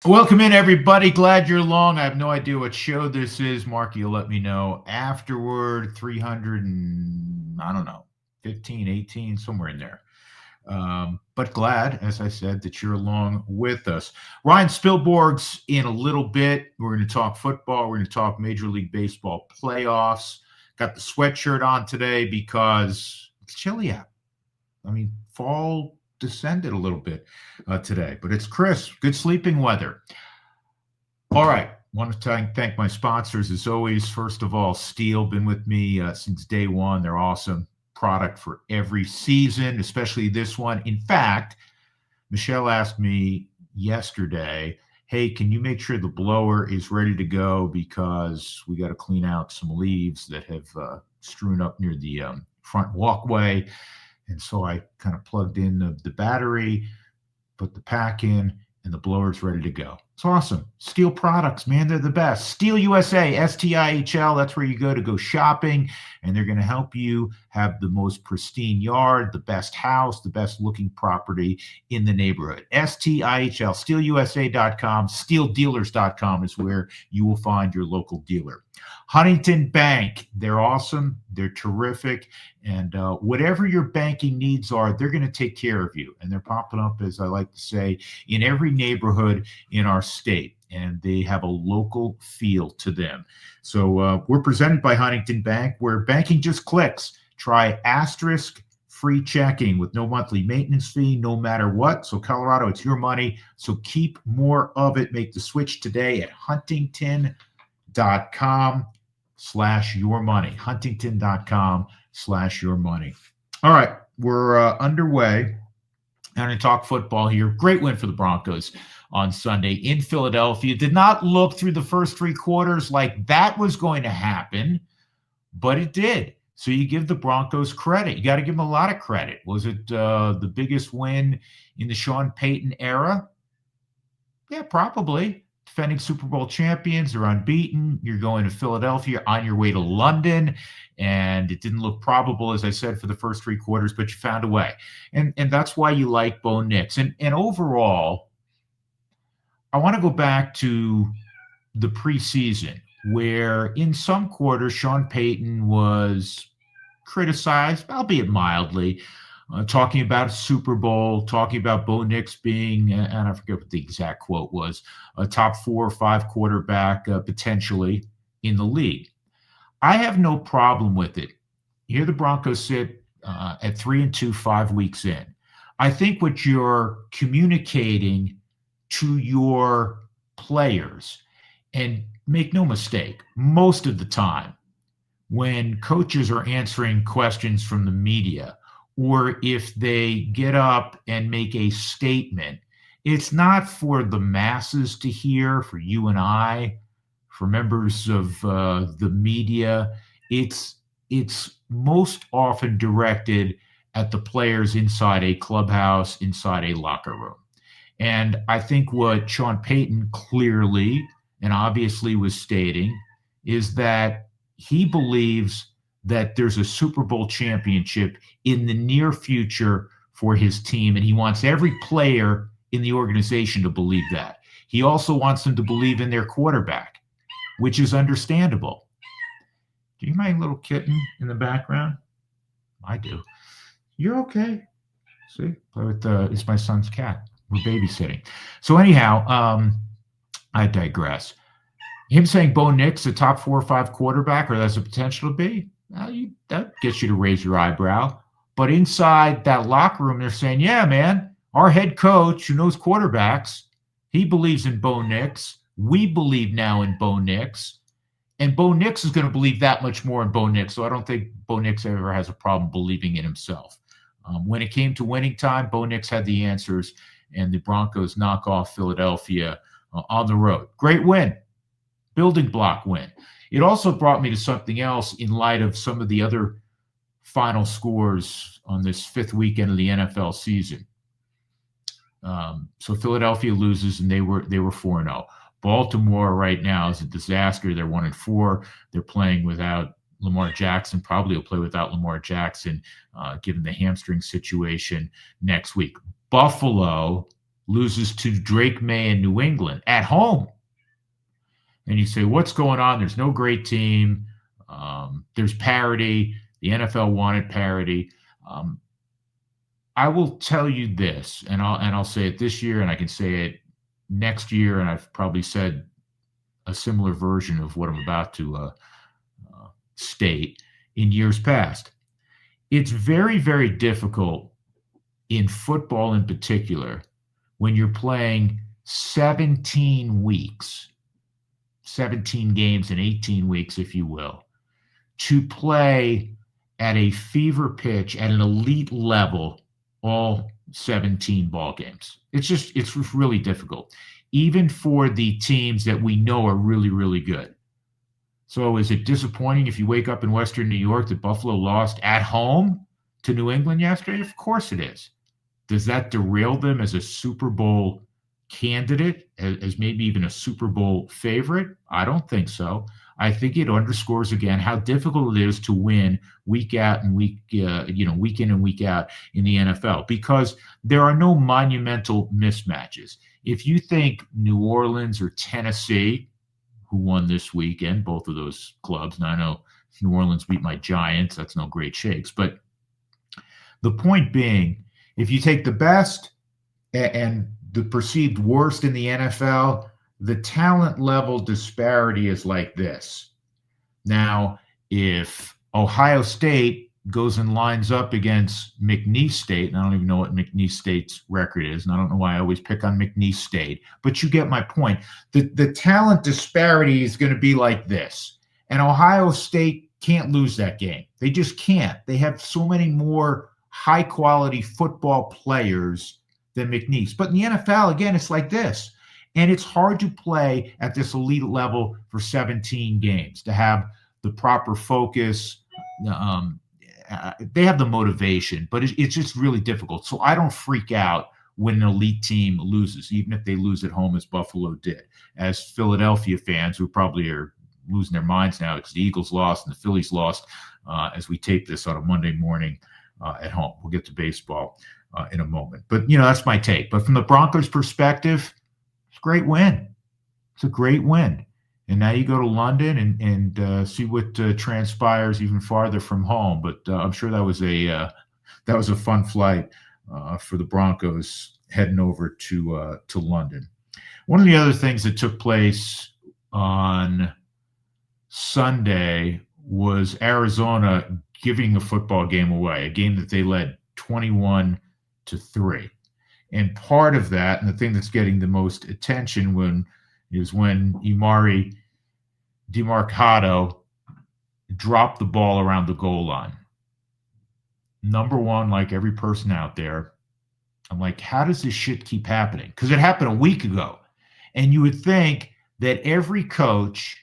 Welcome in, everybody. Glad you're along. I have no idea what show this is. Mark, you'll let me know afterward. 300 and, I don't know, 15, 18, somewhere in there. But glad, as I said, that you're along with us. Ryan Spilborghs in a little bit. We're going to talk football. We're going to talk Major League Baseball playoffs. Got the sweatshirt on today because it's chilly out. I mean, fall descended a little bit today, but it's crisp, good sleeping weather. All right. Want to thank my sponsors as always. First of all, Steel, been with me since day one. They're awesome product for every season, especially this one. In fact, Michelle asked me yesterday, hey, can you make sure the blower is ready to go because we got to clean out some leaves that have strewn up near the front walkway. And so I kind of plugged in the battery, put the pack in, and the blower's ready to go. It's awesome. Steel products, man, they're the best. Steel USA, STIHL, that's where you go shopping, and they're going to help you have the most pristine yard, the best house, the best looking property in the neighborhood. STIHL, steelusa.com, steeldealers.com is where you will find your local dealer. Huntington Bank, they're awesome. They're terrific. And whatever your banking needs are, they're going to take care of you. And they're popping up, as I like to say, in every neighborhood in our state. And they have a local feel to them. So we're presented by Huntington Bank, where banking just clicks. Try asterisk free checking with no monthly maintenance fee, no matter what. So Colorado, it's your money. So keep more of it. Make the switch today at huntington.com/yourmoney. Huntington.com/yourmoney. All right, we're underway. I'm going to talk football here. Great win for the Broncos on Sunday in Philadelphia. Did not look through the first three quarters like that was going to happen, but it did. So you give the Broncos credit. You got to give them a lot of credit. Was it the biggest win in the Sean Payton era? Yeah, probably. Defending Super Bowl champions, they're unbeaten. You're going to Philadelphia on your way to London, and it didn't look probable, as I said, for the first three quarters, but you found a way. And that's why you like Bo Nix. And overall, I want to go back to the preseason, where in some quarters, Sean Payton was criticized, albeit mildly, talking about a Super Bowl, talking about Bo Nix being, and I forget what the exact quote was, a top 4 or 5 quarterback potentially in the league. I have no problem with it. Here the Broncos sit at 3-2, 5 weeks in. I think what you're communicating to your players, and make no mistake, most of the time when coaches are answering questions from the media, or if they get up and make a statement, it's not for the masses to hear, for you and I, for members of the media. It's most often directed at the players inside a clubhouse, inside a locker room. And I think what Sean Payton clearly and obviously was stating is that he believes that there's a Super Bowl championship in the near future for his team, and he wants every player in the organization to believe that. He also wants them to believe in their quarterback, which is understandable. Do you mind little kitten in the background? I do. You're okay. See, it's my son's cat. We're babysitting. So anyhow, I digress. Him saying Bo Nix, a top 4 or 5 quarterback, or that's a potential to be, that gets you to raise your eyebrow. But inside that locker room, they're saying, yeah, man, our head coach who knows quarterbacks, he believes in Bo Nix. We believe now in Bo Nix. And Bo Nix is going to believe that much more in Bo Nix. So I don't think Bo Nix ever has a problem believing in himself. When it came to winning time, Bo Nix had the answers, and the Broncos knock off Philadelphia on the road. Great win. Building block win. It also brought me to something else in light of some of the other final scores on this 5th weekend of the NFL season. So Philadelphia loses, and they were 4-0. Baltimore right now is a disaster. They're 1-4. They're playing without Lamar Jackson. Probably will play without Lamar Jackson, given the hamstring situation next week. Buffalo loses to Drake May in New England at home. And you say, what's going on? There's no great team. There's parity. The NFL wanted parity. I will tell you this, and I'll say it this year, and I can say it next year, and I've probably said a similar version of what I'm about to state in years past. It's very, very difficult in football in particular when you're playing 17 weeks, 17 games in 18 weeks, if you will, to play at a fever pitch at an elite level all 17 ball games. It's really difficult, even for the teams that we know are really, really good. So is it disappointing if you wake up in Western New York that Buffalo lost at home to New England yesterday? Of course it is. Does that derail them as a Super Bowl candidate, as maybe even a Super Bowl favorite? I don't think so. I think it underscores again how difficult it is to win week out and week in and week out in the NFL, because there are no monumental mismatches. If you think New Orleans or Tennessee, who won this weekend, both of those clubs, and I know New Orleans beat my Giants, that's no great shakes, but the point being, if you take the best and the perceived worst in the NFL, the talent level disparity is like this. Now, if Ohio State goes and lines up against McNeese State, and I don't even know what McNeese State's record is, and I don't know why I always pick on McNeese State, but you get my point. The talent disparity is going to be like this, and Ohio State can't lose that game. They just can't. They have so many more high-quality football players than McNeese. But in the NFL, again, it's like this. And it's hard to play at this elite level for 17 games, to have the proper focus. They have the motivation, but it's just really difficult. So I don't freak out when an elite team loses, even if they lose at home as Buffalo did. As Philadelphia fans, who probably are losing their minds now because the Eagles lost and the Phillies lost as we tape this on a Monday morning at home. We'll get to baseball in a moment. But, that's my take. But from the Broncos' perspective, it's a great win. It's a great win. And now you go to London and see what transpires even farther from home. But I'm sure that was a fun flight for the Broncos heading over to London. One of the other things that took place on Sunday was Arizona giving a football game away, a game that they led 21-3. And part of that, and the thing that's getting the most attention is when Emari Demercado dropped the ball around the goal line. Number one, like every person out there, I'm like, how does this shit keep happening? Because it happened a week ago. And you would think that every coach,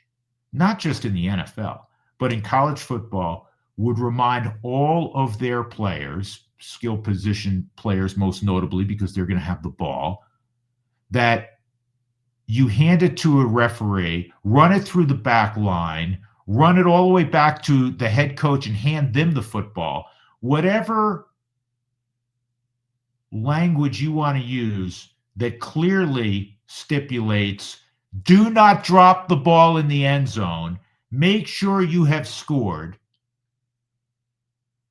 not just in the NFL, but in college football, would remind all of their players, skill position players most notably, because they're going to have the ball, that you hand it to a referee, run it through the back line, run it all the way back to the head coach and hand them the football. Whatever language you want to use that clearly stipulates, do not drop the ball in the end zone. Make sure you have scored.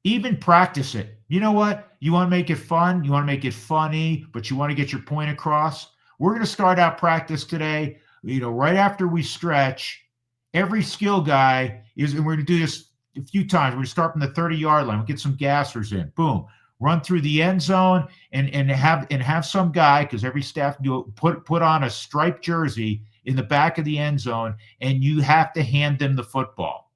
Even practice it. You know what? You want to make it fun. You want to make it funny, but you want to get your point across. We're going to start out practice today, right after we stretch. Every skill guy and we're going to do this a few times. We're going to start from the 30-yard line. We'll get some gassers in. Boom. Run through the end zone and have some guy, because every staff put on a striped jersey in the back of the end zone, and you have to hand them the football.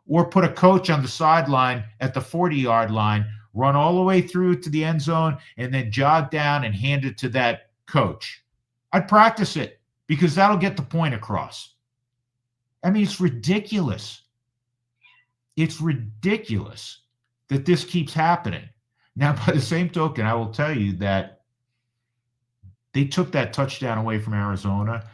Or put a coach on the sideline at the 40-yard line, run all the way through to the end zone, and then jog down and hand it to that coach. I'd practice it, because that'll get the point across. I mean, it's ridiculous. It's ridiculous that this keeps happening. Now, by the same token, I will tell you that they took that touchdown away from Arizona,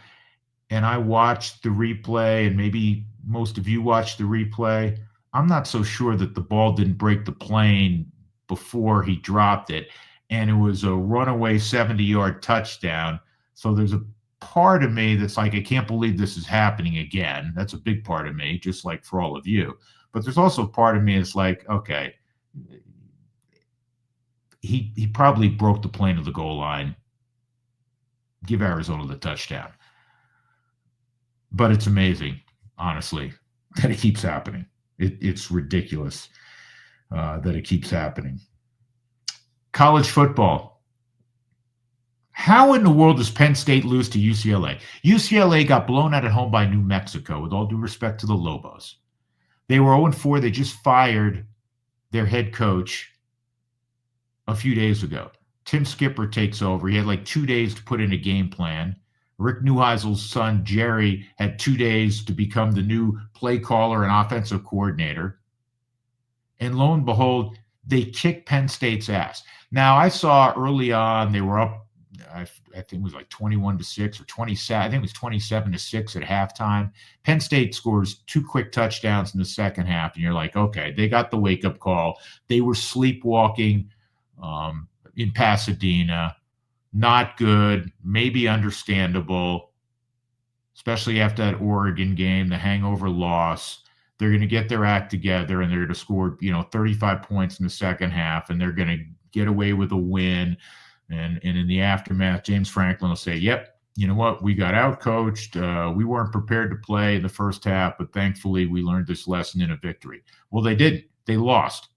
and I watched the replay, and maybe most of you watched the replay. I'm not so sure that the ball didn't break the plane before he dropped it. and it was a runaway 70-yard touchdown. So there's a part of me that's like, I can't believe this is happening again. That's a big part of me, just like for all of you. But there's also a part of me that's like, okay, he probably broke the plane of the goal line. Give Arizona the touchdown. But it's amazing, honestly, that it keeps happening. It's ridiculous that it keeps happening. College football. How in the world does Penn State lose to UCLA? UCLA got blown out at home by New Mexico, with all due respect to the Lobos. They were 0-4. They just fired their head coach a few days ago. Tim Skipper takes over. He had like 2 days to put in a game plan. Rick Neuheisel's son, Jerry, had 2 days to become the new play caller and offensive coordinator. And lo and behold, they kicked Penn State's ass. Now, I saw early on they were up, I think it was like 21-6 or 27. I think it was 27-6 at halftime. Penn State scores 2 quick touchdowns in the second half, and you're like, okay, they got the wake-up call. They were sleepwalking in Pasadena. Not good, maybe understandable, especially after that Oregon game, the hangover loss. They're going to get their act together, and they're going to score, 35 points in the second half, and they're going to get away with a win. And in the aftermath, James Franklin will say, yep, you know what? We got out-coached. We weren't prepared to play in the first half, but thankfully we learned this lesson in a victory. Well, they didn't. They lost.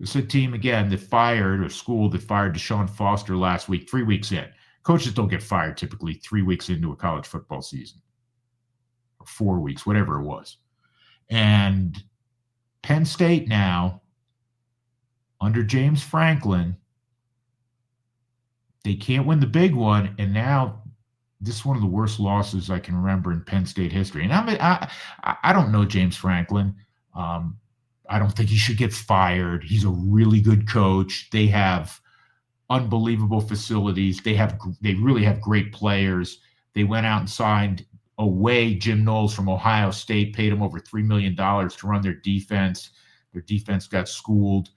It's a team, again, that fired Deshaun Foster last week, 3 weeks in. Coaches don't get fired typically 3 weeks into a college football season, or 4 weeks, whatever it was. And Penn State now, under James Franklin, they can't win the big one, and now this is one of the worst losses I can remember in Penn State history. And I don't know James Franklin. I don't think he should get fired. He's a really good coach. They have unbelievable facilities. They really have great players. They went out and signed away Jim Knowles from Ohio State, paid him over $3 million to run their defense. Their defense got schooled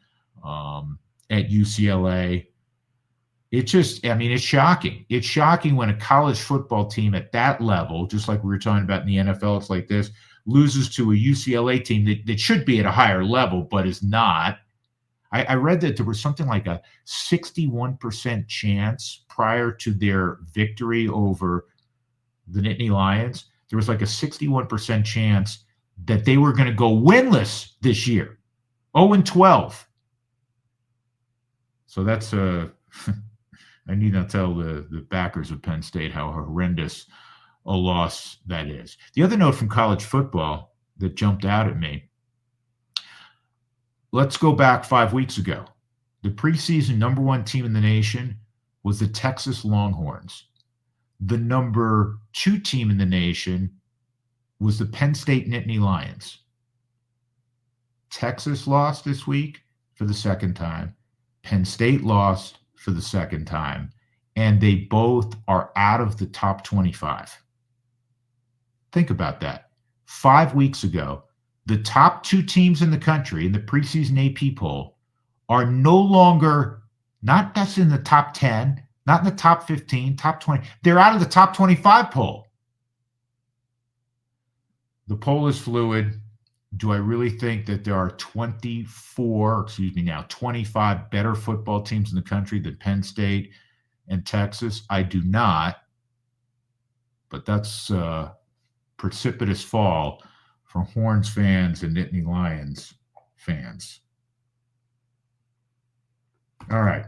at UCLA. It's shocking. It's shocking when a college football team at that level, just like we were talking about in the NFL, it's like this, loses to a UCLA team that should be at a higher level, but is not. I read that there was something like a 61% chance prior to their victory over the Nittany Lions. There was like a 61% chance that they were going to go winless this year, 0-12. So that's I need not tell the backers of Penn State how horrendous a loss that is. The other note from college football that jumped out at me, let's go back 5 weeks ago. The preseason number 1 team in the nation was the Texas Longhorns. The number 2 team in the nation was the Penn State Nittany Lions. Texas lost this week for the second time. Penn State lost for the second time. And they both are out of the top 25. Think about that. 5 weeks ago, the top 2 teams in the country in the preseason AP poll are no longer, not that's in the top 10, not in the top 15, top 20. They're out of the top 25 poll. The poll is fluid. Do I really think that there are 25 better football teams in the country than Penn State and Texas? I do not. But that's precipitous fall for Horns fans and Nittany Lions fans. All right.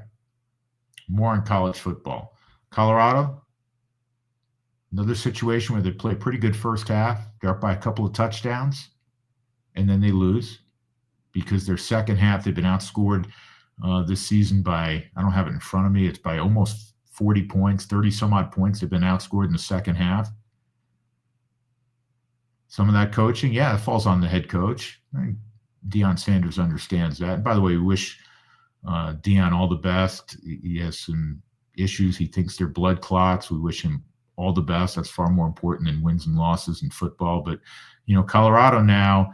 More on college football. Colorado, another situation where they play a pretty good first half. They're up by a couple of touchdowns, and then they lose because their second half, they've been outscored this season by, I don't have it in front of me, it's by almost 40 points, 30 some odd points. They've been outscored in the second half. Some of that coaching, yeah, it falls on the head coach. I think Deion Sanders understands that. And by the way, we wish Deion all the best. He has some issues. He thinks they're blood clots. We wish him all the best. That's far more important than wins and losses in football. But, Colorado now,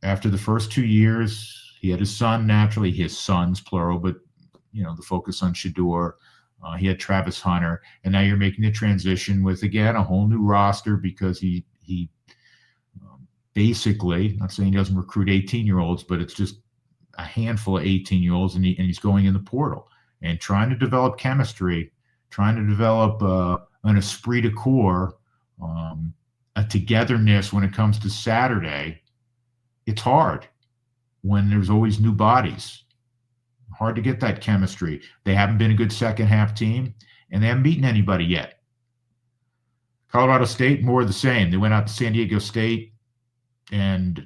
after the first 2 years, He had his son, naturally, his sons, plural, but, the focus on Shador. He had Travis Hunter, and now you're making the transition with, again, a whole new roster because he basically, not saying he doesn't recruit 18-year-olds, but it's just a handful of 18-year-olds, and he's going in the portal and trying to develop chemistry, trying to develop an esprit de corps, a togetherness when it comes to Saturday. It's hard when there's always new bodies. Hard to get that chemistry. They haven't been a good second half team, and they haven't beaten anybody yet. Colorado State, more of the same. They went out to San Diego State, and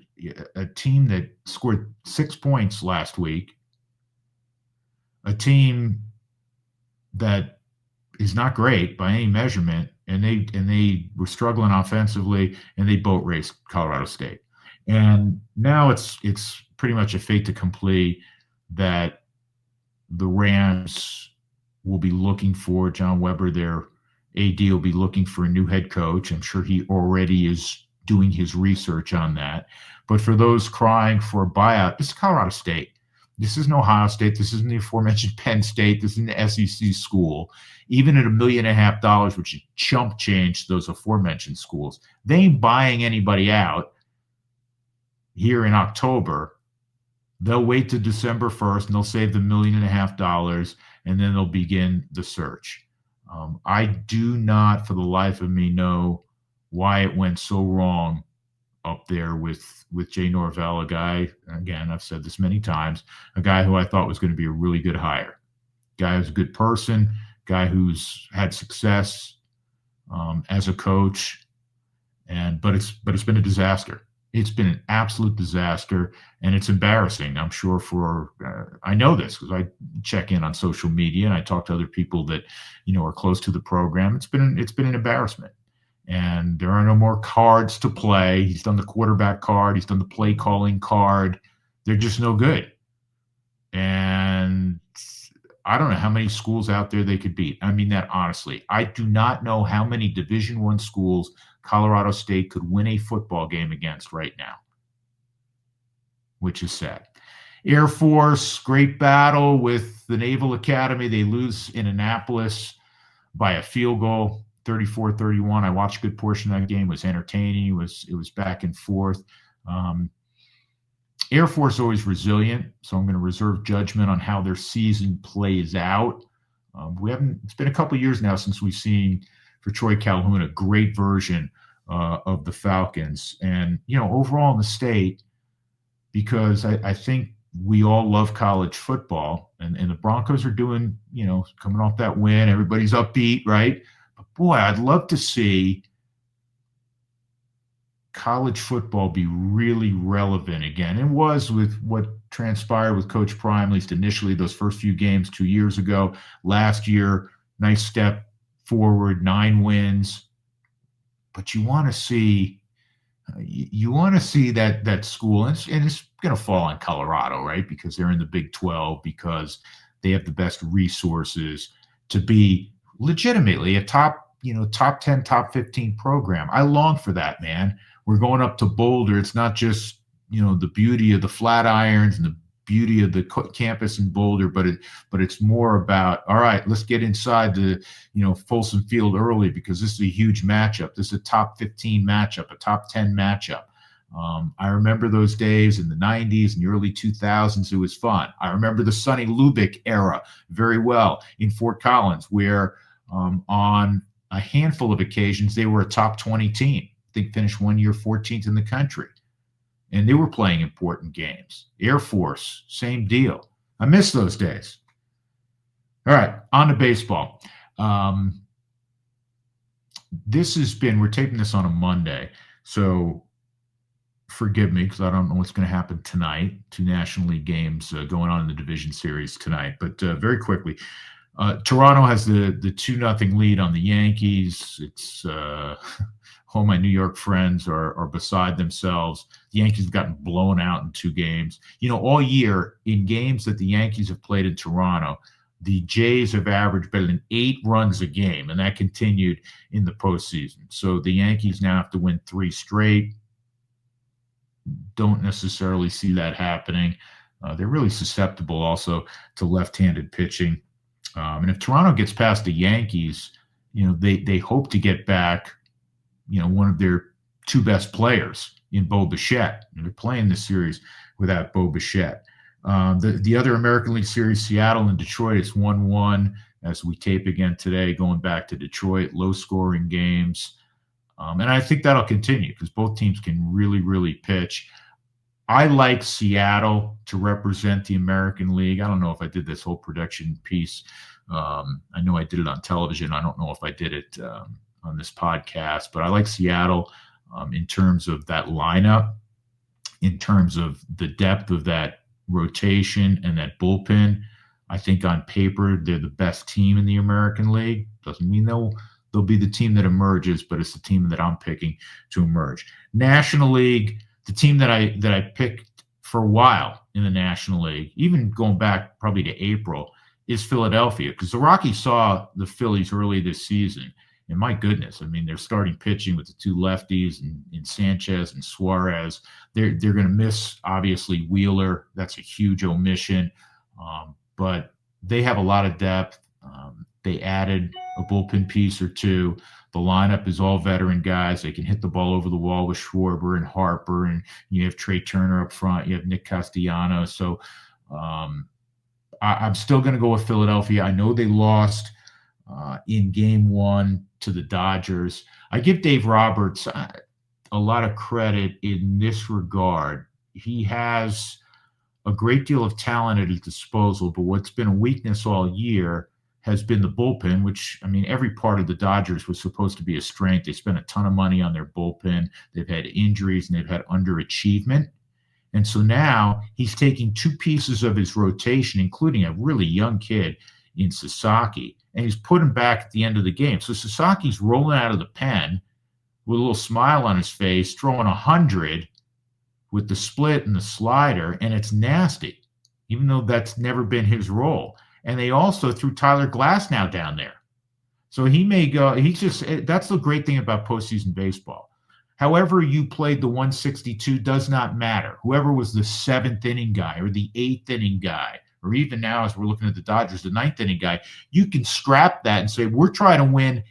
a team that scored 6 points last week, a team that is not great by any measurement, and they were struggling offensively, and they boat raced Colorado State. And now it's pretty much a fait accompli that the Rams will be looking for John Weber, their AD, will be looking for a new head coach. I'm sure he already is doing his research on that. But for those crying for a buyout, this is Colorado State. This isn't Ohio State. This isn't the aforementioned Penn State. This isn't the SEC school. Even at $1.5 million, which is chump change to those aforementioned schools, they ain't buying anybody out here in October. They'll wait to December 1st, and they'll save the $1.5 million, and then they'll begin the search. I do not, for the life of me, know why it went so wrong up there with Jay Norvell, a guy, again, I've said this many times, a guy who I thought was going to be a really good hire. Guy who's a good person, guy who's had success as a coach, but it's been a disaster. It's been an absolute disaster, and it's embarrassing. I'm sure I know this because I check in on social media and I talk to other people that, are close to the program. It's been an embarrassment, and there are no more cards to play. He's done the quarterback card. He's done the play calling card. They're just no good. And I don't know how many schools out there they could beat. I mean that honestly. I do not know how many Division I schools Colorado State could win a football game against right now, which is sad. Air Force, great battle with the Naval Academy. They lose in Annapolis by a field goal, 34-31. I watched a good portion of that game. It was entertaining. It was back and forth. Air Force always resilient, so I'm going to reserve judgment on how their season plays out. It's been a couple of years now since we've seen, for Troy Calhoun, a great version of the Falcons. And, overall in the state, because I think we all love college football, and the Broncos are doing, coming off that win, everybody's upbeat, right? But boy, I'd love to see college football be really relevant again. It was with what transpired with Coach Prime, at least initially, those first few games 2 years ago. Last year, nice step forward, 9 wins. But you want to see that school, and it's going to fall on Colorado, right? Because they're in the Big 12, because they have the best resources to be legitimately a top 10, top 15 program. I long for that, man. We're going up to Boulder. It's not just, the beauty of the Flatirons and the beauty of the campus in Boulder, but it's more about, all right, let's get inside the, Folsom Field early, because this is a huge matchup. This is a top 15 matchup, a top 10 matchup. I remember those days in the 90s and the early 2000s. It was fun. I remember the Sonny Lubick era very well in Fort Collins, where on a handful of occasions they were a top 20 team. I think finished one year 14th in the country. And they were playing important games. Air Force, same deal. I miss those days. All right, on to baseball. We're taping this on a Monday, so forgive me because I don't know what's going to happen tonight. 2 National League games going on in the division series tonight. But very quickly, Toronto has the 2-0 lead on the Yankees. It's all my New York friends are beside themselves. The Yankees have gotten blown out in 2 games. All year in games that the Yankees have played in Toronto, the Jays have averaged better than 8 runs a game, and that continued in the postseason. So the Yankees now have to win 3 straight. Don't necessarily see that happening. They're really susceptible also to left-handed pitching. And if Toronto gets past the Yankees, they hope to get back, one of their two best players in Bo Bichette. And they're playing this series without Bo Bichette. The other American League Series, Seattle and Detroit, it's 1-1 as we tape again today, going back to Detroit, low-scoring games. And I think that'll continue because both teams can really, really pitch. I like Seattle to represent the American League. I don't know if I did this whole production piece. I know I did it on television. I don't know if I did it on this podcast, but I like Seattle in terms of that lineup, in terms of the depth of that rotation and that bullpen. I think on paper they're the best team in the American League. Doesn't mean they'll be the team that emerges, but it's the team that I'm picking to emerge. National League, the team that I picked for a while in the National League, even going back probably to April, is Philadelphia, because the Rockies saw the Phillies early this season. And my goodness, I mean, they're starting pitching with the two lefties in Sanchez and Suarez. They're going to miss, obviously, Wheeler. That's a huge omission. But they have a lot of depth. They added a bullpen piece or two. The lineup is all veteran guys. They can hit the ball over the wall with Schwarber and Harper, and you have Trey Turner up front. You have Nick Castellanos. So I'm still going to go with Philadelphia. I know they lost in Game 1 to the Dodgers. I give Dave Roberts a lot of credit in this regard. He has a great deal of talent at his disposal, but what's been a weakness all year has been the bullpen, which, I mean, every part of the Dodgers was supposed to be a strength. They spent a ton of money on their bullpen. They've had injuries and they've had underachievement. And so now he's taking two pieces of his rotation, including a really young kid in Sasaki, and he's put him back at the end of the game. So Sasaki's rolling out of the pen with a little smile on his face, throwing 100 with the split and the slider, and it's nasty, even though that's never been his role. And they also threw Tyler Glasnow down there. So he may go, that's the great thing about postseason baseball. However you played the 162 does not matter. Whoever was the seventh inning guy or the eighth inning guy, or even now as we're looking at the Dodgers, the ninth inning guy, you can scrap that and say, we're trying to win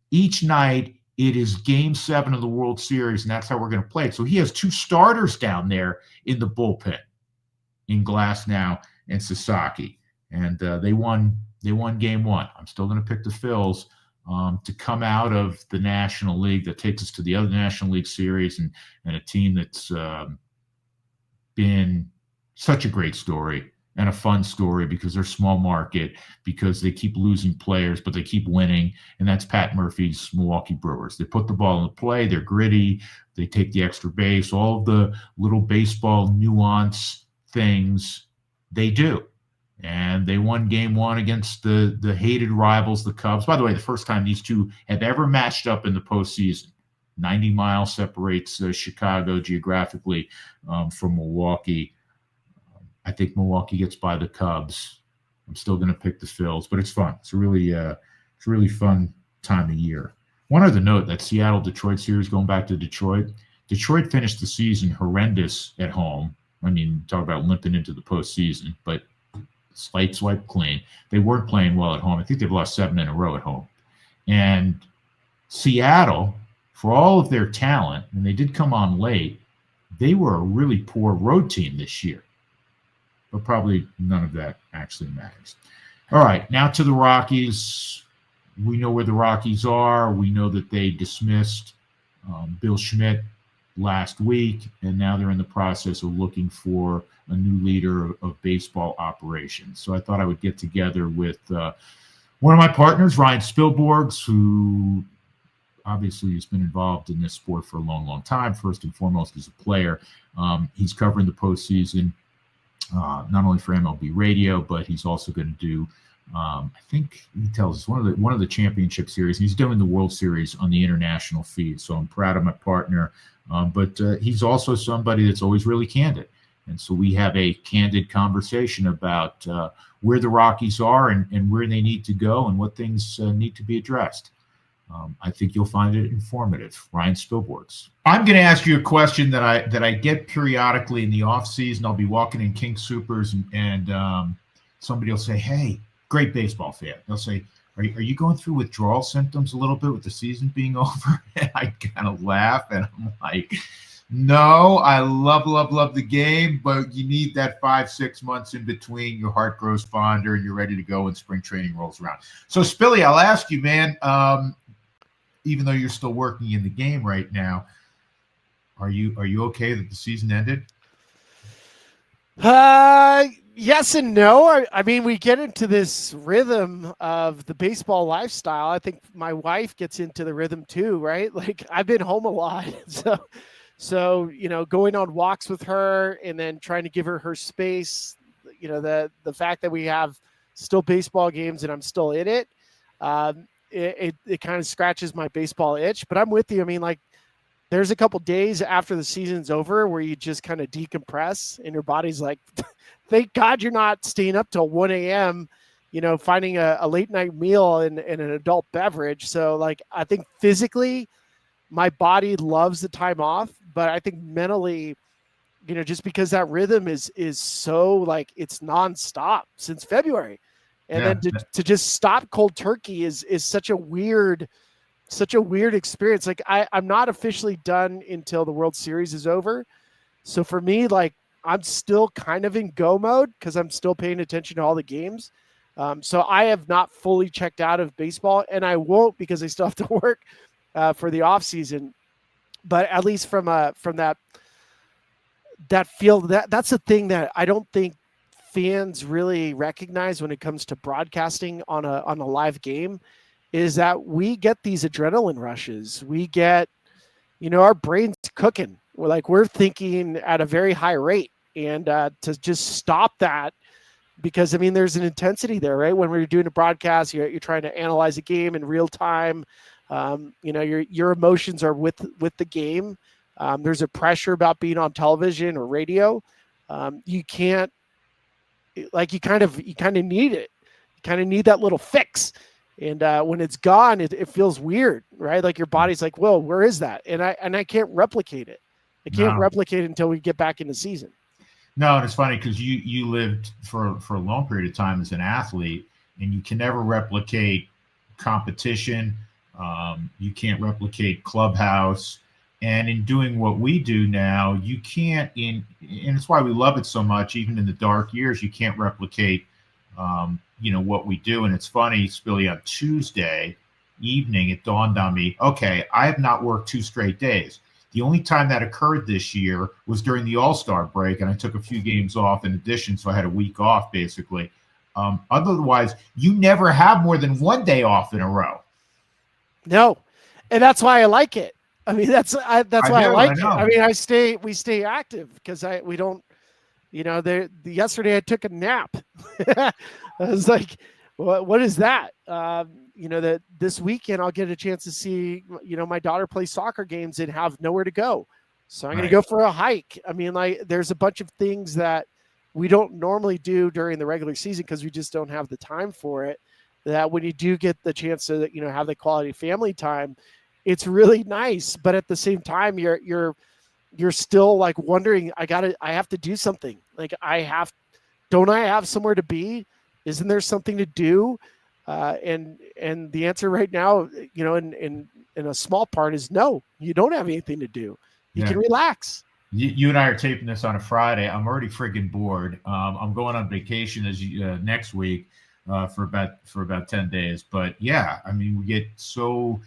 each night. It is Game 7 of the World Series, and that's how we're going to play it. So he has two starters down there in the bullpen, in Glasnow and Sasaki. And they won Game 1. I'm still going to pick the Phils to come out of the National League. That takes us to the other National League Series and a team that's been such a great story and a fun story because they're small market, because they keep losing players, but they keep winning, and that's Pat Murphy's Milwaukee Brewers. They put the ball in the play. They're gritty. They take the extra base. All of the little baseball nuance things they do. And they won Game 1 against the hated rivals, the Cubs. By the way, the first time these two have ever matched up in the postseason. 90 miles separates Chicago geographically from Milwaukee. I think Milwaukee gets by the Cubs. I'm still going to pick the Phils, but it's fun. It's a really fun time of year. One other note, that Seattle-Detroit series, going back to Detroit. Detroit finished the season horrendous at home. I mean, talk about limping into the postseason, but slate swipe clean. They weren't playing well at home. I think they've lost 7 in a row at home. And Seattle, for all of their talent, and they did come on late, they were a really poor road team this year. But probably none of that actually matters. All right, now to the Rockies. We know where the Rockies are. We know that they dismissed Bill Schmidt last week, and now they're in the process of looking for a new leader of baseball operations. So I thought I would get together with one of my partners, Ryan Spilborghs, who obviously has been involved in this sport for a long, long time, first and foremost as a player. He's covering the postseason, not only for MLB radio, but he's also going to do, I think he tells us, one of the championship series. He's doing the World Series on the international feed. So I'm proud of my partner. But he's also somebody that's always really candid. And so we have a candid conversation about where the Rockies are and where they need to go and what things need to be addressed. I think you'll find it informative. Ryan Spilborghs. I'm going to ask you a question that I get periodically in the off season. I'll be walking in King Supers and somebody will say, "Hey, great baseball fan." They'll say, "Are you going through withdrawal symptoms a little bit with the season being over?" And I kind of laugh and I'm like, "No, I love the game, but you need that 5-6 months in between. Your heart grows fonder and you're ready to go when spring training rolls around." So, Spilly, I'll ask you, man. Even though you're still working in the game right now, are you okay that the season ended? Yes and no. I mean, we get into this rhythm of the baseball lifestyle. I think my wife gets into the rhythm too, right? Like I've been home a lot, so going on walks with her and then trying to give her space. The fact that we have still baseball games and I'm still in it. It kind of scratches my baseball itch, but I'm with you. I mean, like there's a couple days after the season's over where you just kind of decompress and your body's like, thank God you're not staying up till 1 a.m., finding a late night meal and an adult beverage. So like, I think physically my body loves the time off, but I think mentally, just because that rhythm is so like it's nonstop since February. And then to just stop cold turkey is such a weird experience. Like I'm not officially done until the World Series is over. So for me, like I'm still kind of in go mode because I'm still paying attention to all the games. So I have not fully checked out of baseball, and I won't because I still have to work for the off season. But at least from that field, that's the thing that I don't think fans really recognize when it comes to broadcasting on a live game is that we get these adrenaline rushes. We get, our brains cooking. We're thinking at a very high rate, and to just stop that, because I mean, there's an intensity there, right? When we're doing a broadcast, you're trying to analyze a game in real time. Your emotions are with the game. There's a pressure about being on television or radio. You can't. Like you kind of need it. You kind of need that little fix. And when it's gone, it feels weird, right? Like your body's like, "Whoa, where is that?" And I can't replicate it. I can't replicate it until we get back in the season. No, and it's funny because you lived for a long period of time as an athlete, and you can never replicate competition. You can't replicate clubhouse. And in doing what we do now, you can't and it's why we love it so much. Even in the dark years, you can't replicate, what we do. And it's funny, Spilly, on Tuesday evening, it dawned on me, okay, I have not worked 2 straight days. The only time that occurred this year was during the All-Star break, and I took a few games off in addition, so I had a week off basically. Otherwise, you never have more than 1 day off in a row. No, and that's why I like it. I mean, that's why I like it. I mean, we stay active because we don't, yesterday I took a nap. I was like, what is that? That this weekend I'll get a chance to see, my daughter play soccer games and have nowhere to go. So I'm going to go for a hike. I mean, like there's a bunch of things that we don't normally do during the regular season because we just don't have the time for it. That when you do get the chance to, have the quality family time, it's really nice. But at the same time, you're still like wondering, I have to do something. Like don't I have somewhere to be? Isn't there something to do? And the answer right now, in a small part is no, you don't have anything to do. You can relax. You and I are taping this on a Friday. I'm already friggin' bored. I'm going on vacation next week for about 10 days. But yeah, I mean, we get so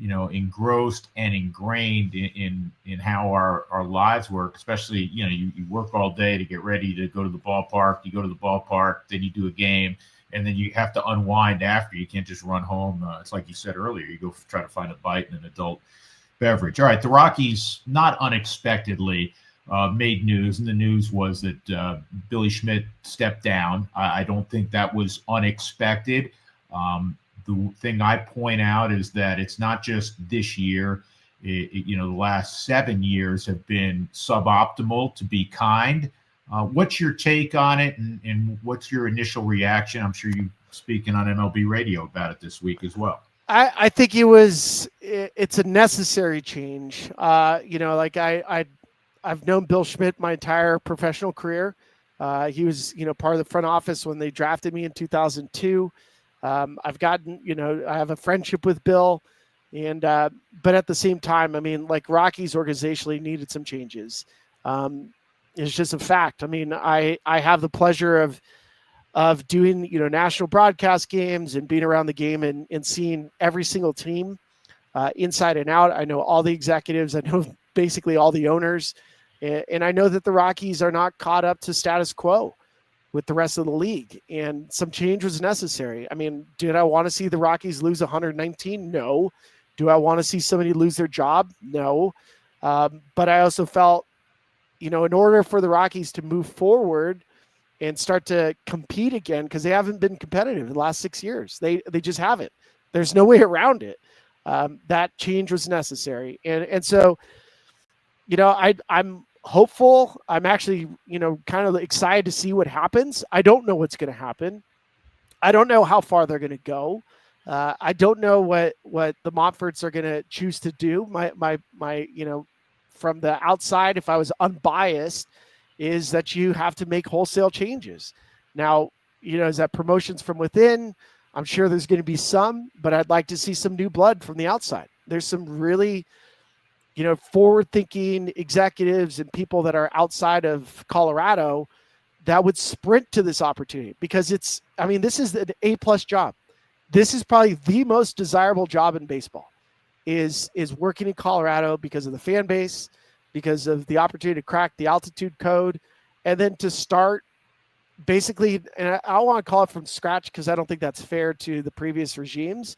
engrossed and ingrained in how our lives work. Especially, you work all day to get ready to go to the ballpark. You go to the ballpark, then you do a game, and then you have to unwind after. You can't just run home. It's like you said earlier. You go try to find a bite and an adult beverage. All right, the Rockies, not unexpectedly, made news, and the news was that Billy Schmidt stepped down. I don't think that was unexpected. The thing I point out is that it's not just this year. The last 7 years have been suboptimal, to be kind. What's your take on it, and what's your initial reaction? I'm sure you're speaking on MLB radio about it this week as well. I think it's a necessary change. Like I've known Bill Schmidt my entire professional career. He was, part of the front office when they drafted me in 2002. I have a friendship with Bill, but at the same time, I mean, like Rockies organizationally needed some changes. It's just a fact. I mean, I have the pleasure of doing, national broadcast games and being around the game and seeing every single team inside and out. I know all the executives. I know basically all the owners. And I know that the Rockies are not caught up to status quo with the rest of the league. And some change was necessary. I mean, did I want to see the Rockies lose 119? No. Do I want to see somebody lose their job? No. But I also felt, in order for the Rockies to move forward and start to compete again, because they haven't been competitive in the last 6 years. They just haven't. There's no way around it. That change was necessary. And so, I'm hopeful. I'm actually, kind of excited to see what happens. I don't know what's going to happen. I don't know how far they're going to go. I don't know what the Montforts are going to choose to do. My, from the outside, if I was unbiased, is that you have to make wholesale changes. Now, is that promotions from within? I'm sure there's going to be some, but I'd like to see some new blood from the outside. There's some really, forward-thinking executives and people that are outside of Colorado that would sprint to this opportunity, because this is an A+ job. This is probably the most desirable job in baseball, is working in Colorado because of the fan base, because of the opportunity to crack the altitude code, and then to start basically, and I don't want to call it from scratch because I don't think that's fair to the previous regimes,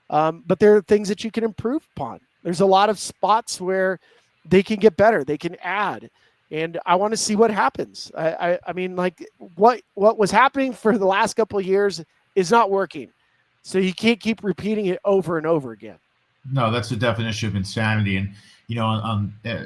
but there are things that you can improve upon. There's a lot of spots where they can get better, they can add, and I want to see what happens. I mean, like what was happening for the last couple of years is not working, so you can't keep repeating it over and over again. No, that's the definition of insanity. And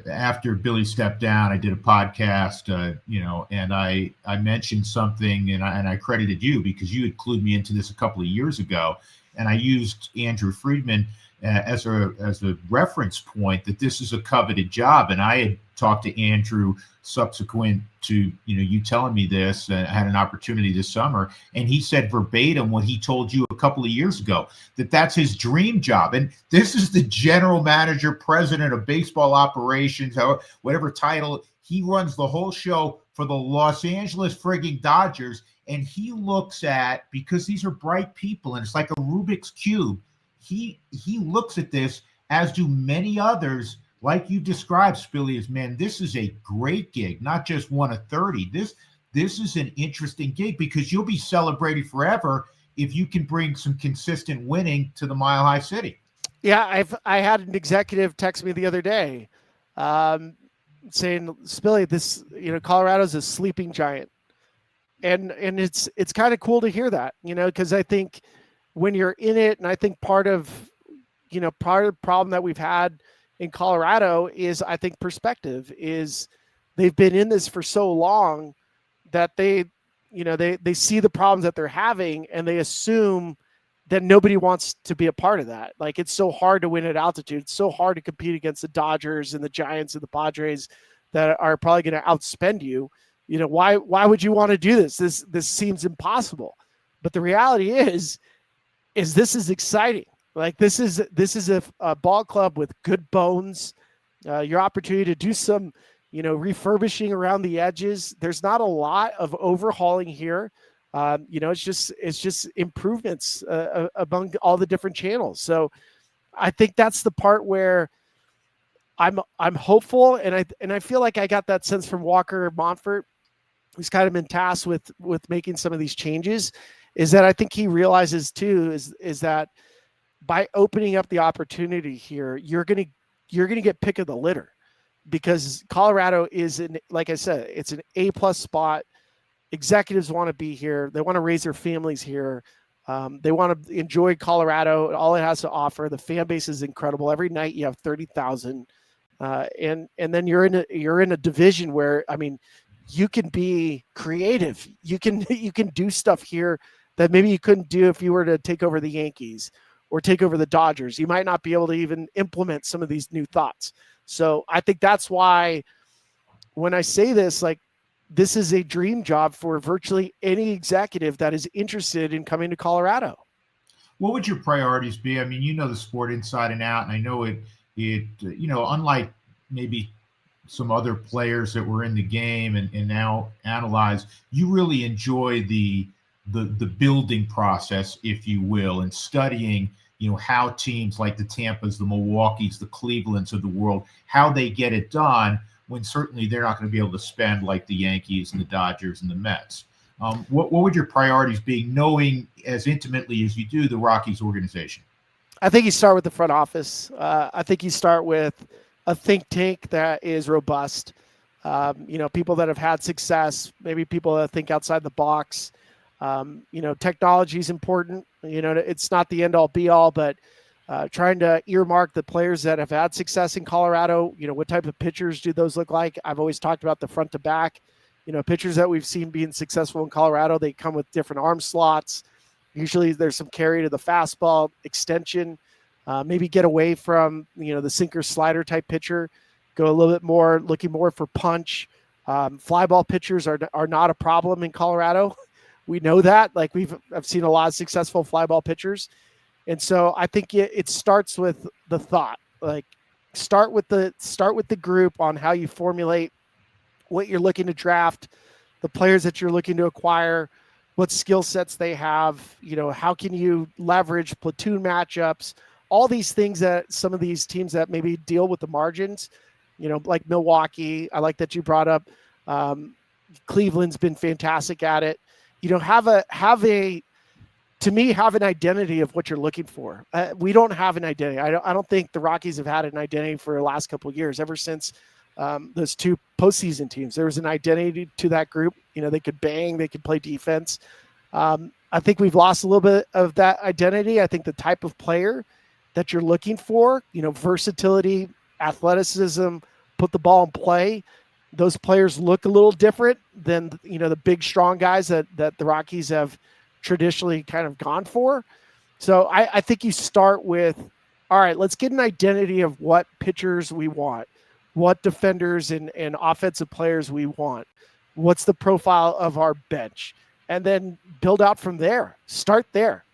after Billy stepped down, I did a podcast, and I mentioned something, and I credited you because you had clued me into this a couple of years ago, and I used Andrew Friedman as a reference point that this is a coveted job. And I had talked to Andrew subsequent to you telling me this, and I had an opportunity this summer, and he said verbatim what he told you a couple of years ago, that that's his dream job. And this is the general manager, president of baseball operations, whatever title. He runs the whole show for the Los Angeles frigging Dodgers, and he looks at, because these are bright people and it's like a Rubik's Cube, he looks at this, as do many others, like you described, Spilly, as, man, this is a great gig, not just one of 30. This is an interesting gig because you'll be celebrated forever if you can bring some consistent winning to the Mile High City. Yeah, I had an executive text me the other day saying, Spilly, this, Colorado's a sleeping giant. And it's kind of cool to hear that, because I think when you're in it, and I think part of the problem that we've had in Colorado is, I think, perspective is they've been in this for so long that they see the problems that they're having, and they assume that nobody wants to be a part of that. Like, it's so hard to win at altitude. It's so hard to compete against the Dodgers and the Giants and the Padres that are probably going to outspend you. Why would you want to do this? This seems impossible. But the reality is this is exciting. Like, this is a ball club with good bones. Your opportunity to do some, refurbishing around the edges. There's not a lot of overhauling here. It's just improvements among all the different channels. So I think that's the part where I'm hopeful, and I feel like I got that sense from Walker Montfort, who's kind of been tasked with making some of these changes, is that I think he realizes too is that by opening up the opportunity here, you're gonna get pick of the litter, because Colorado is, like I said, it's an A+ spot. Executives want to be here. They want to raise their families here. They want to enjoy Colorado and all it has to offer. The fan base is incredible. Every night you have 30,000, and then you're in a division where, I mean, you can be creative. You can do stuff here that maybe you couldn't do if you were to take over the Yankees, or take over the Dodgers. You might not be able to even implement some of these new thoughts. So I think that's why when I say this, like, this is a dream job for virtually any executive that is interested in coming to Colorado. What would your priorities be? I mean, you know the sport inside and out, and I know it, unlike maybe some other players that were in the game and now analyze, you really enjoy the building process, if you will, and studying, how teams like the Tampas, the Milwaukees, the Clevelands of the world, how they get it done when certainly they're not going to be able to spend like the Yankees and the Dodgers and the Mets. What would your priorities be, knowing as intimately as you do the Rockies organization? I think you start with the front office. I think you start with a think tank that is robust. People that have had success, maybe people that think outside the box. Technology is important. It's not the end all be all, but trying to earmark the players that have had success in Colorado. What type of pitchers do those look like? I've always talked about the front to back. Pitchers that we've seen being successful in Colorado, they come with different arm slots. Usually there's some carry to the fastball, extension, maybe get away from, the sinker slider type pitcher, go a little bit more, looking more for punch. Fly ball pitchers are not a problem in Colorado. We know that. Like, I've seen a lot of successful fly ball pitchers. And so I think it starts with the thought, like start with the group on how you formulate what you're looking to draft, the players that you're looking to acquire, what skill sets they have, how can you leverage platoon matchups, all these things that some of these teams that maybe deal with the margins, like Milwaukee. I like that you brought up. Cleveland's been fantastic at it. Have an identity of what you're looking for. We don't have an identity. I don't think the Rockies have had an identity for the last couple of years, ever since those two postseason teams. There was an identity to that group. They could bang, they could play defense. I think we've lost a little bit of that identity. I think the type of player that you're looking for, versatility, athleticism, put the ball in play. Those players look a little different than, the big, strong guys that the Rockies have traditionally kind of gone for. So I think you start with, all right, let's get an identity of what pitchers we want, what defenders and offensive players we want, what's the profile of our bench, and then build out from there. Start there.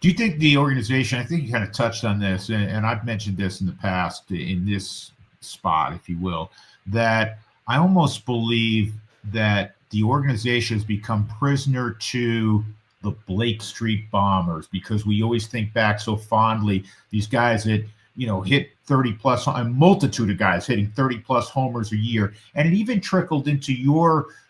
Do you think the organization, I think you kind of touched on this, and I've mentioned this in the past in this spot, if you will, that I almost believe that the organization has become prisoner to the Blake Street Bombers, because we always think back so fondly, these guys that, hit 30 plus, a multitude of guys hitting 30 plus homers a year. And it even trickled into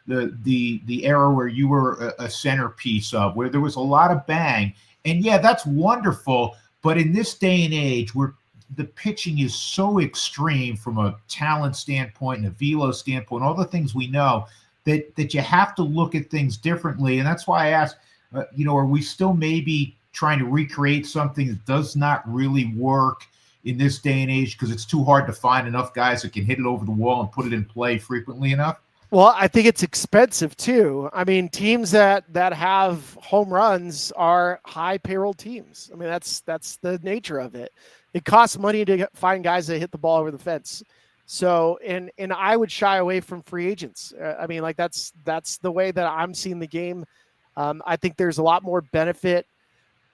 the era where you were a centerpiece of, where there was a lot of bang. And yeah, that's wonderful. But in this day and age where the pitching is so extreme from a talent standpoint and a velo standpoint, all the things we know, that you have to look at things differently. And that's why I asked, are we still maybe trying to recreate something that does not really work in this day and age because it's too hard to find enough guys that can hit it over the wall and put it in play frequently enough? Well, I think it's expensive too. I mean, teams that have home runs are high payroll teams. I mean, that's the nature of it. It costs money to find guys that hit the ball over the fence. So, and I would shy away from free agents. I mean, like that's the way that I'm seeing the game. I think there's a lot more benefit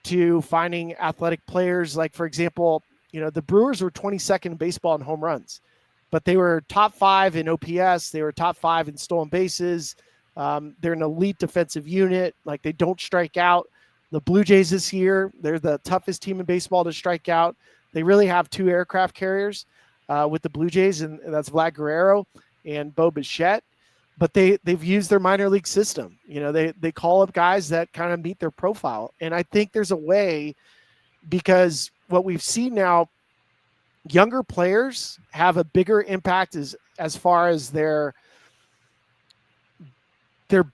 to finding athletic players. Like, for example, the Brewers were 22nd in baseball in home runs, but they were top 5 in OPS. They were top 5 in stolen bases. They're an elite defensive unit. Like, they don't strike out. The Blue Jays this year, they're the toughest team in baseball to strike out. They really have 2 aircraft carriers with the Blue Jays, and that's Vlad Guerrero and Bo Bichette. But they've used their minor league system. They call up guys that kind of meet their profile. And I think there's a way, because what we've seen now, younger players have a bigger impact as far as their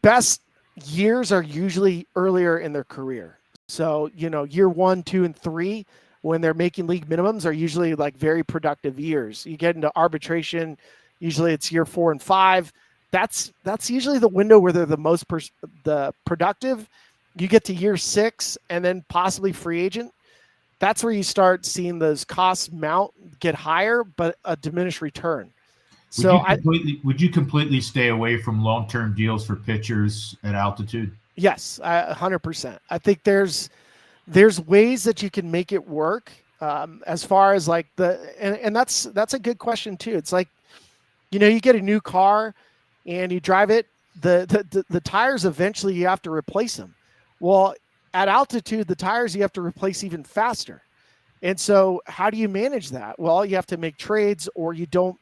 best years are usually earlier in their career. So, year 1, 2, and 3, when they're making league minimums, are usually like very productive years. You get into arbitration, usually it's year 4 and 5. That's usually the window where they're the most the productive. You get to year 6 and then possibly free agent. that's where you start seeing those costs get higher, but a diminished return. So would you completely stay away from long-term deals for pitchers at altitude? Yes, 100%. I think there's ways that you can make it work. As far as like and that's a good question too. It's like, you get a new car and you drive it, the tires, eventually you have to replace them. Well, at altitude, the tires you have to replace even faster. And so how do you manage that? Well, you have to make trades, or you don't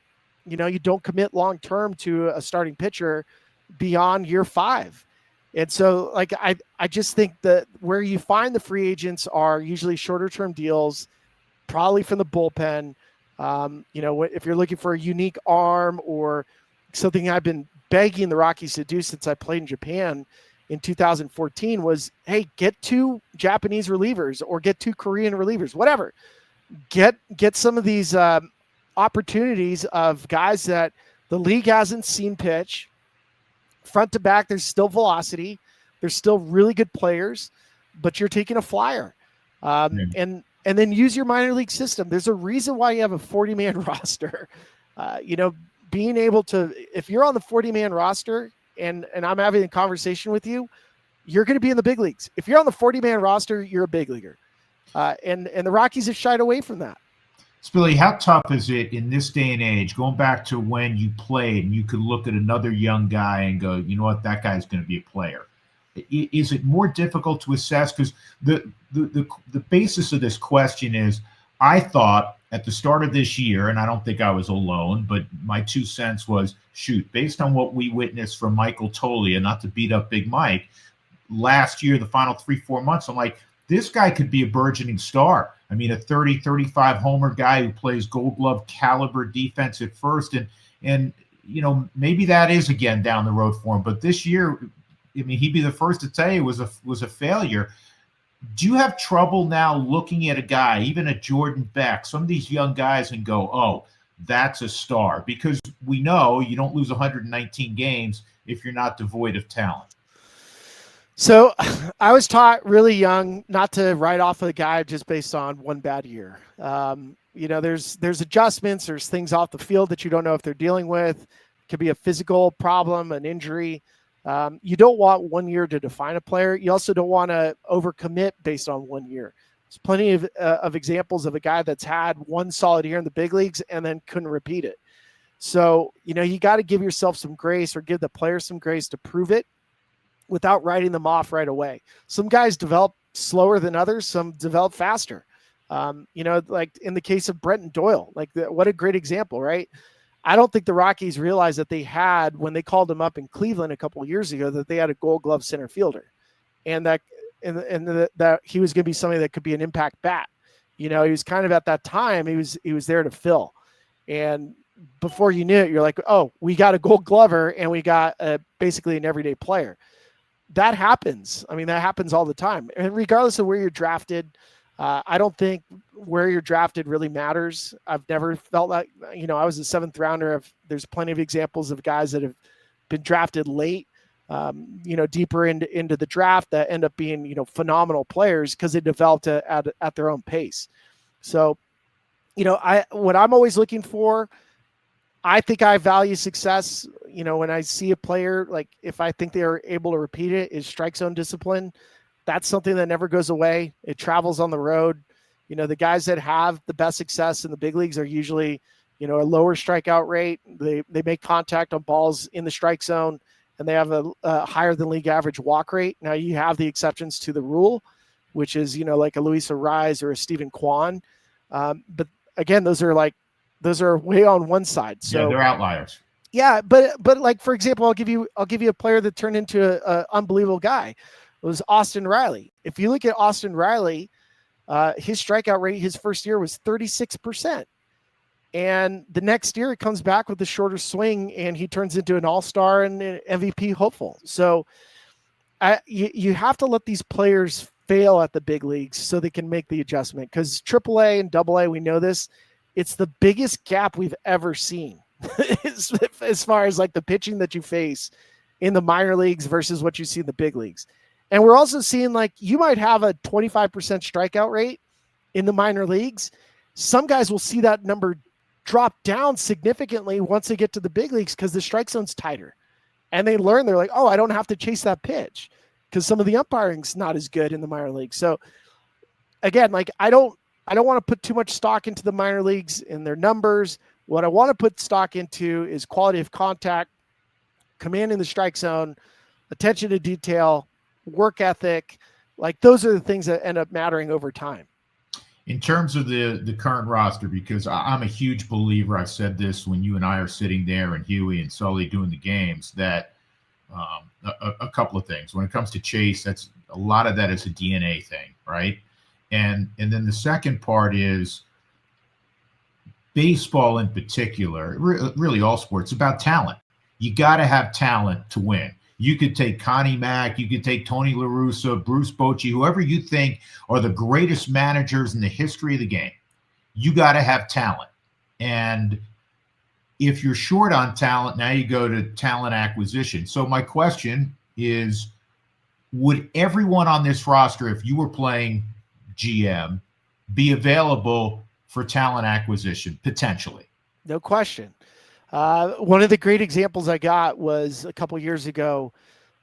commit long-term to a starting pitcher beyond year 5. And so like, I just think that where you find the free agents are usually shorter term deals, probably from the bullpen. If you're looking for a unique arm or something I've been begging the Rockies to do since I played in Japan in 2014 was, hey, get 2 Japanese relievers or get 2 Korean relievers, whatever. Get some of these opportunities of guys that the league hasn't seen pitch. Front to back, there's still velocity. There's still really good players, but you're taking a flyer. And then use your minor league system. There's a reason why you have a 40-man roster. Being able to, if you're on the 40-man roster and I'm having a conversation with you, you're going to be in the big leagues. If you're on the 40-man roster, you're a big leaguer. And the Rockies have shied away from that. Spilly, how tough is it in this day and age, going back to when you played and you could look at another young guy and go, you know what, that guy's going to be a player? Is it more difficult to assess? Because the basis of this question is, I thought at the start of this year, and I don't think I was alone, but my 2 cents was, shoot, based on what we witnessed from Michael Toglia, not to beat up Big Mike, last year, the final 3-4 months, I'm like, this guy could be a burgeoning star. I mean, a 30, 35 homer guy who plays Gold Glove caliber defense at first. And maybe that is again down the road for him. But this year, I mean, he'd be the first to tell you was a failure. Do you have trouble now looking at a guy, even a Jordan Beck, some of these young guys, and go, oh, that's a star? Because we know you don't lose 119 games if you're not devoid of talent. So I was taught really young not to write off a guy just based on one bad year. There's adjustments, there's things off the field that you don't know if they're dealing with. It could be a physical problem, an injury. You don't want 1 year to define a player. You also don't want to overcommit based on 1 year. There's plenty of examples of a guy that's had one solid year in the big leagues and then couldn't repeat it. So, you got to give yourself some grace, or give the player some grace to prove it, without writing them off right away. Some guys develop slower than others. Some develop faster. Like in the case of Brenton Doyle, what a great example, right? I don't think the Rockies realized that they had, when they called him up in Cleveland a couple of years ago, that they had a Gold Glove center fielder, and that he was going to be somebody that could be an impact bat. He was kind of, at that time, he was there to fill. And before you knew it, you're like, oh, we got a Gold Glover and we got basically an everyday player. That happens. I mean, that happens all the time. And regardless of where you're drafted, I don't think where you're drafted really matters. I've never felt like, I was a 7th rounder. There's plenty of examples of guys that have been drafted late, deeper into the draft, that end up being, phenomenal players because they developed at their own pace. So, what I'm always looking for, I think I value success. When I see a player, like if I think they are able to repeat it, is strike zone discipline. That's something that never goes away. It travels on the road. The guys that have the best success in the big leagues are usually, a lower strikeout rate. They make contact on balls in the strike zone, and they have a higher than league average walk rate. Now you have the exceptions to the rule, which is, like a Luis Ariz or a Stephen Kwan. But again, those are way on one side. So yeah, they're outliers. Yeah, but like, for example, I'll give you a player that turned into an unbelievable guy. It was Austin Riley. If you look at Austin Riley, his strikeout rate his first year was 36%. And the next year it comes back with a shorter swing and he turns into an all-star and an MVP hopeful. So you have to let these players fail at the big leagues so they can make the adjustment, because AAA and AA, we know this, it's the biggest gap we've ever seen as far as like the pitching that you face in the minor leagues versus what you see in the big leagues. And we're also seeing, like, you might have a 25% strikeout rate in the minor leagues, some guys will see that number drop down significantly once they get to the big leagues because the strike zone's tighter. And they learn, they're like, oh, I don't have to chase that pitch because some of the umpiring's not as good in the minor leagues. So again, like I don't want to put too much stock into the minor leagues and their numbers. What I want to put stock into is quality of contact, command in the strike zone, attention to detail, work ethic. Like those are the things that end up mattering over time. In terms of the current roster, because I'm a huge believer, I said this when you and I are sitting there and Huey and Sully doing the games, that a couple of things. When it comes to Chase, that's a lot of that is a DNA thing, right? And then the second part is baseball in particular, really all sports, about talent. You got to have talent to win. You could take Connie Mack, you could take Tony La Russa, Bruce Bochy, whoever you think are the greatest managers in the history of the game. You got to have talent. And if you're short on talent, now you go to talent acquisition. So my question is, would everyone on this roster, if you were playing GM, be available for talent acquisition potentially? No question. One of the great examples I got was a couple years ago.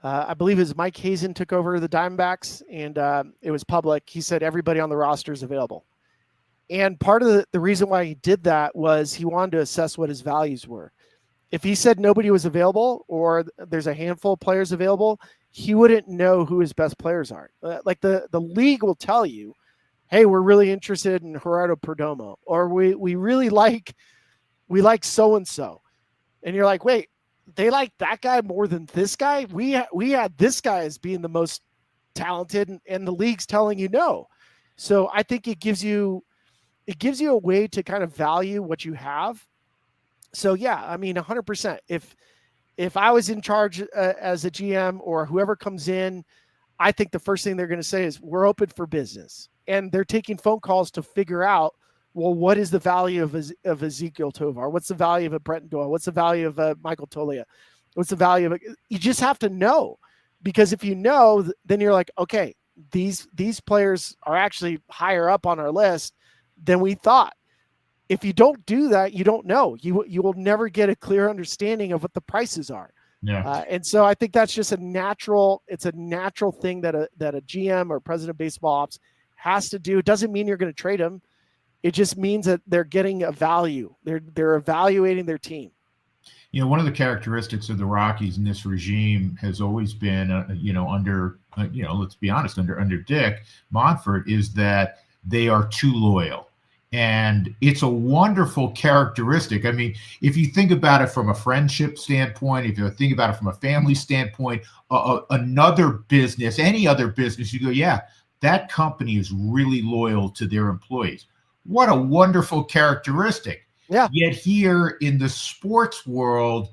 I believe it was Mike Hazen took over the Diamondbacks, and it was public. He said everybody on the roster is available. And part of the reason why he did that was he wanted to assess what his values were. If he said nobody was available or there's a handful of players available, he wouldn't know who his best players are. Like the league will tell you, hey, we're really interested in Gerardo Perdomo, or we really like so-and-so. And you're like, wait, they like that guy more than this guy? We had this guy as being the most talented, and the league's telling you no. So I think it gives you a way to kind of value what you have. So yeah, I mean, 100%. If I was in charge as a GM or whoever comes in, I think the first thing they're going to say is we're open for business. And they're taking phone calls to figure out, well, what is the value of Ezekiel Tovar? What's the value of a Brenton Doyle? What's the value of a Michael Tolia? What's the value of it? You just have to know, because if you know, then you're like, okay, these players are actually higher up on our list than we thought. If you don't do that, you don't know. You will never get a clear understanding of what the prices are. Yeah. And so I think that's just a natural thing that a GM or president of baseball ops has to do. It doesn't mean you're going to trade them. It just means that they're getting a value. They're evaluating their team. You know, one of the characteristics of the Rockies in this regime has always been, let's be honest, under Dick Monfort, is that they are too loyal. And it's a wonderful characteristic. I mean, if you think about it from a friendship standpoint, if you think about it from a family standpoint, another business, any other business, you go, yeah, that company is really loyal to their employees. What a wonderful characteristic. Yeah. Yet here in the sports world,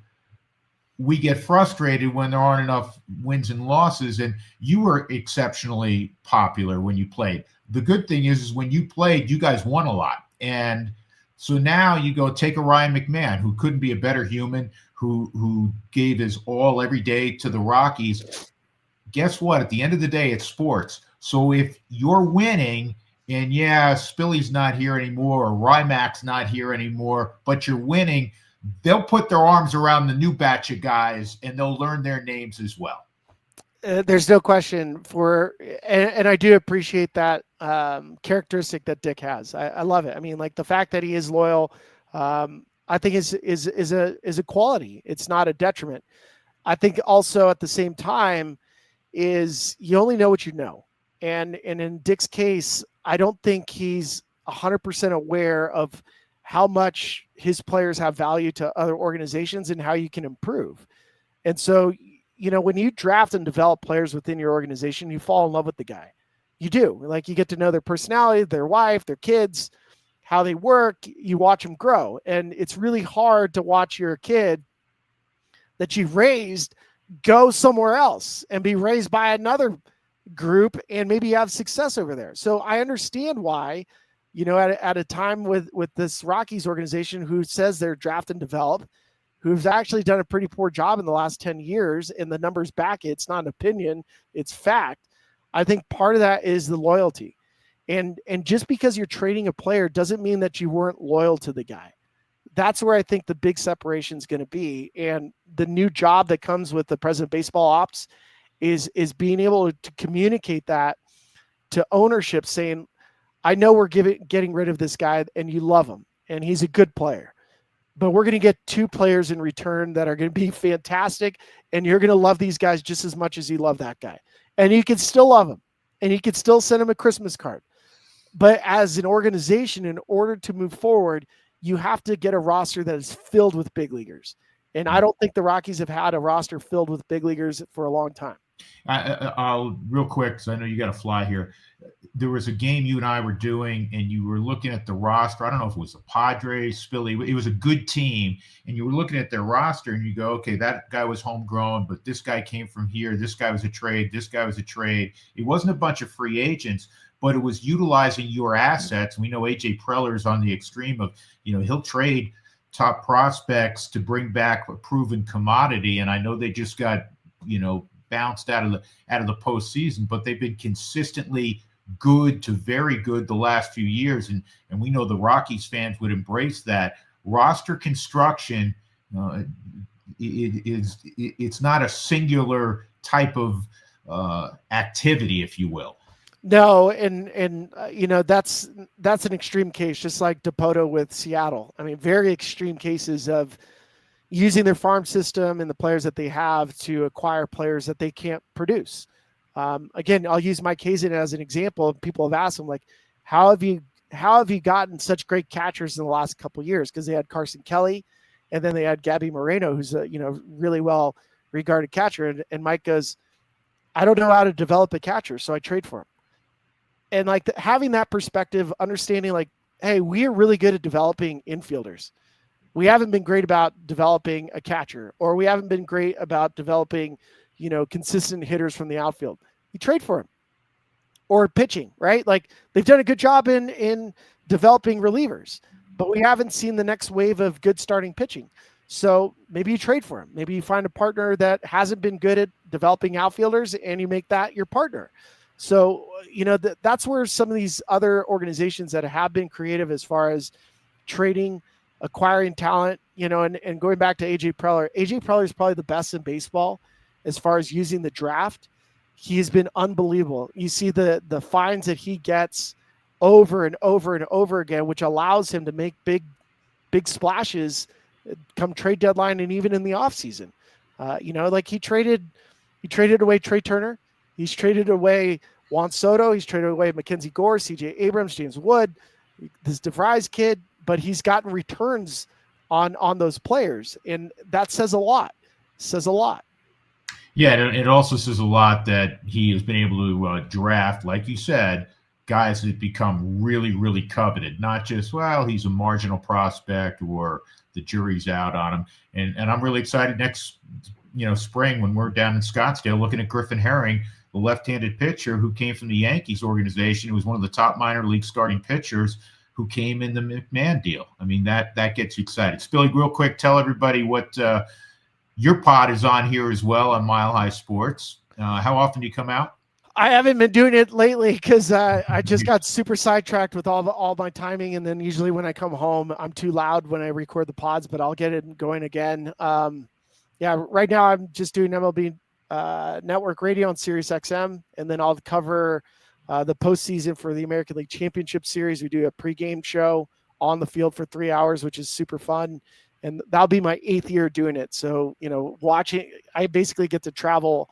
we get frustrated when there aren't enough wins and losses. And you were exceptionally popular when you played. The good thing is when you played, you guys won a lot. And so now you go take a Ryan McMahon, who couldn't be a better human, who gave his all every day to the Rockies. Guess what? At the end of the day, it's sports. So if you're winning, and yeah, Spilly's not here anymore, or Rymac's not here anymore, but you're winning, they'll put their arms around the new batch of guys and they'll learn their names as well. There's no question and I do appreciate that characteristic that Dick has. I love it. I mean, like the fact that he is loyal, I think is a quality. It's not a detriment. I think also at the same time is you only know what you know. And in Dick's case, I don't think he's 100% aware of how much his players have value to other organizations and how you can improve. And so, you know, when you draft and develop players within your organization, you fall in love with the guy. You do. Like you get to know their personality, their wife, their kids, how they work. You watch them grow. And it's really hard to watch your kid that you've raised go somewhere else and be raised by another group and maybe have success over there. So I understand why, you know, at a time with this Rockies organization who says they're draft and develop, who's actually done a pretty poor job in the last 10 years, and the numbers back it. It's not an opinion, it's fact. I think part of that is the loyalty. And just because you're trading a player doesn't mean that you weren't loyal to the guy. That's where I think the big separation is going to be. And the new job that comes with the president of baseball ops is being able to communicate that to ownership, saying, I know we're getting rid of this guy and you love him and he's a good player, but we're going to get 2 players in return that are going to be fantastic. And you're going to love these guys just as much as you love that guy. And you can still love him and you can still send him a Christmas card. But as an organization, in order to move forward, you have to get a roster that is filled with big leaguers. And I don't think the Rockies have had a roster filled with big leaguers for a long time. I'll real quick, because I know you got to fly here. There was a game you and I were doing, and you were looking at the roster. I don't know if it was the Padres, Spilly. It was a good team, and you were looking at their roster, and you go, okay, that guy was homegrown, but this guy came from here. This guy was a trade. This guy was a trade. It wasn't a bunch of free agents, but it was utilizing your assets. And we know AJ Preller's on the extreme of, he'll trade top prospects to bring back a proven commodity. And I know they just got, bounced out of the postseason, but they've been consistently good to very good the last few years. And we know the Rockies fans would embrace that. Roster construction, it's not a singular type of activity, if you will. No, and that's an extreme case, just like Dipoto with Seattle. I mean, very extreme cases of using their farm system and the players that they have to acquire players that they can't produce. Again, I'll use Mike Hazen as an example. People have asked him, like, how have you gotten such great catchers in the last couple of years? Because they had Carson Kelly, and then they had Gabby Moreno, who's a really well regarded catcher. And Mike goes, I don't know how to develop a catcher, so I trade for him. And like having that perspective, understanding like, hey, we are really good at developing infielders. We haven't been great about developing a catcher, or we haven't been great about developing, consistent hitters from the outfield. You trade for him. Or pitching, right? Like they've done a good job in developing relievers, but we haven't seen the next wave of good starting pitching. So maybe you trade for him. Maybe you find a partner that hasn't been good at developing outfielders and you make that your partner. So, that's where some of these other organizations that have been creative as far as trading, acquiring talent, and going back to AJ Preller. AJ Preller is probably the best in baseball as far as using the draft. He has been unbelievable. You see the finds that he gets over and over and over again, which allows him to make big splashes come trade deadline and even in the offseason. Like he traded away Trey Turner. He's traded away Juan Soto. He's traded away Mackenzie Gore, CJ Abrams, James Wood, this DeVries kid, but he's gotten returns on those players. And that says a lot. Yeah, it also says a lot that he has been able to draft, like you said, guys that become really, really coveted. Not just, well, he's a marginal prospect or the jury's out on him. And I'm really excited next, spring when we're down in Scottsdale looking at Griffin Herring, the left-handed pitcher who came from the Yankees organization. He was one of the top minor league starting pitchers who came in the McMahon deal. I mean, that gets you excited. Spilly, real quick, tell everybody what your pod is on here as well on Mile High Sports. How often do you come out? I haven't been doing it lately because I just got super sidetracked with all my timing. And then usually when I come home, I'm too loud when I record the pods, but I'll get it going again. Right now I'm just doing MLB Network Radio on Sirius XM, and then I'll cover the postseason for the American League Championship Series. We do a pregame show on the field for 3 hours, which is super fun. And that'll be my 8th year doing it. So, watching, I basically get to travel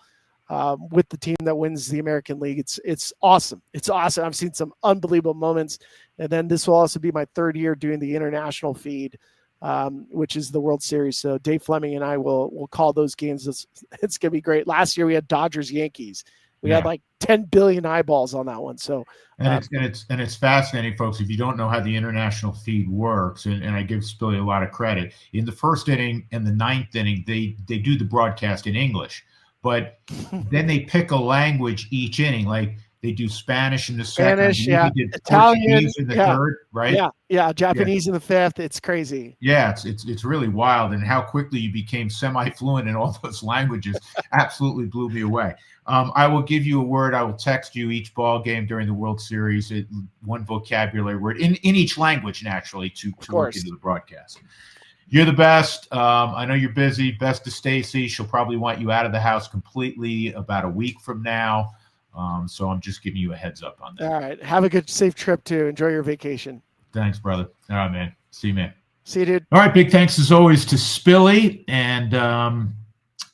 with the team that wins the American League. It's awesome. It's awesome. I've seen some unbelievable moments. And then this will also be my 3rd year doing the international feed, which is the World Series. So Dave Fleming and I will call those games. It's going to be great. Last year we had Dodgers-Yankees. We had like 10 billion eyeballs on that one. So, it's fascinating, folks. If you don't know how the international feed works, and I give Spilly a lot of credit, in the 1st inning and the 9th inning, they do the broadcast in English, but then they pick a language each inning. Like They do Spanish in the second. Spanish, yeah. They did Italian, Portuguese in the third, right? Yeah. Japanese in the fifth. It's crazy. Yeah, it's really wild, and how quickly you became semi-fluent in all those languages absolutely blew me away. I will give you a word. I will text you each ball game during the World Series, one vocabulary word in each language, naturally, to look into the broadcast. You're the best. I know you're busy. Best to Stacy. She'll probably want you out of the house completely about a week from now. So I'm just giving you a heads up on that. All right. Have a good, safe trip too. Enjoy your vacation. Thanks, brother. All right, man. See you, man. See you, dude. All right. Big thanks as always to Spilly. And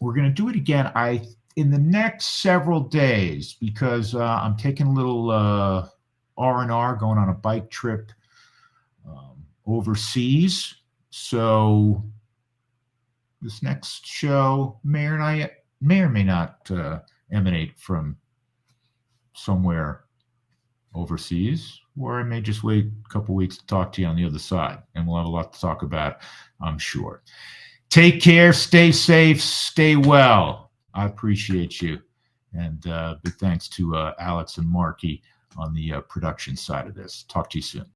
we're going to do it again in the next several days because I'm taking a little R&R, going on a bike trip overseas. So this next show may or may not emanate from somewhere overseas, or I may just wait a couple weeks to talk to you on the other side, and we'll have a lot to talk about, I'm sure. Take care, stay safe, stay well. I appreciate you. And big thanks to Alex and Marky on the production side of this. Talk to you soon.